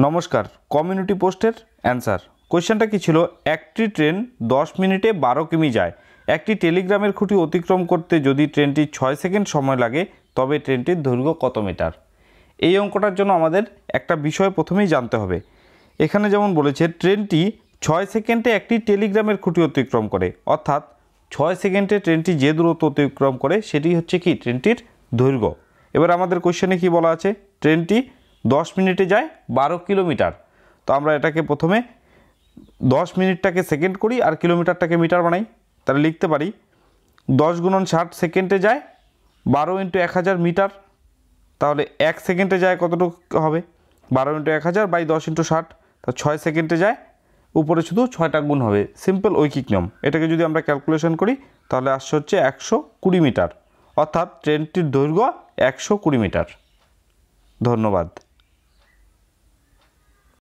নমস্কার, কমিউনিটি পোস্টের অ্যান্সার। কোয়েশ্চেনটা কি ছিল? একটি ট্রেন 10 মিনিটে 12 কিমি যায়। একটি টেলিগ্রামের খুঁটি অতিক্রম করতে যদি ট্রেনটি 6 সেকেন্ড সময় লাগে তবে ট্রেনটির দৈর্ঘ্য কত মিটার? এই অঙ্কটার জন্য আমাদের একটা বিষয় প্রথমেই জানতে হবে। এখানে যেমন বলেছে ট্রেনটি 6 সেকেন্ডে একটি টেলিগ্রামের খুঁটি অতিক্রম করে, অর্থাৎ 6 সেকেন্ডে ট্রেনটি যে দূরত্ব অতিক্রম করে সেটি হচ্ছে কি ট্রেনটির দৈর্ঘ্য। এবার আমাদের কোয়েশ্চেনে কি বলা আছে? ট্রেনটি 10 মিনিটে যায় 12 কিলোমিটার। তো আমরা এটাকে প্রথমে 10 মিনিটটাকে সেকেন্ড করি আর কিলোমিটারটাকে মিটার বানাই। তাহলে লিখতে পারি 10 গুণন 60 সেকেন্ডে যায় 12 ইন্টু 1000 মিটার। তাহলে 1 সেকেন্ডে যায় কতটুকু হবে? 12 ইন্টু 1000 বাই 10 ইন্টু 60। তো 6 সেকেন্ডে যায়, উপরে শুধু 6টা গুণ হবে। সিম্পল ঐকিক নিয়ম। এটাকে যদি আমরা ক্যালকুলেশন করি তাহলে আসছে হচ্ছে 120 মিটার, অর্থাৎ ট্রেনটির দৈর্ঘ্য 120 মিটার। ধন্যবাদ।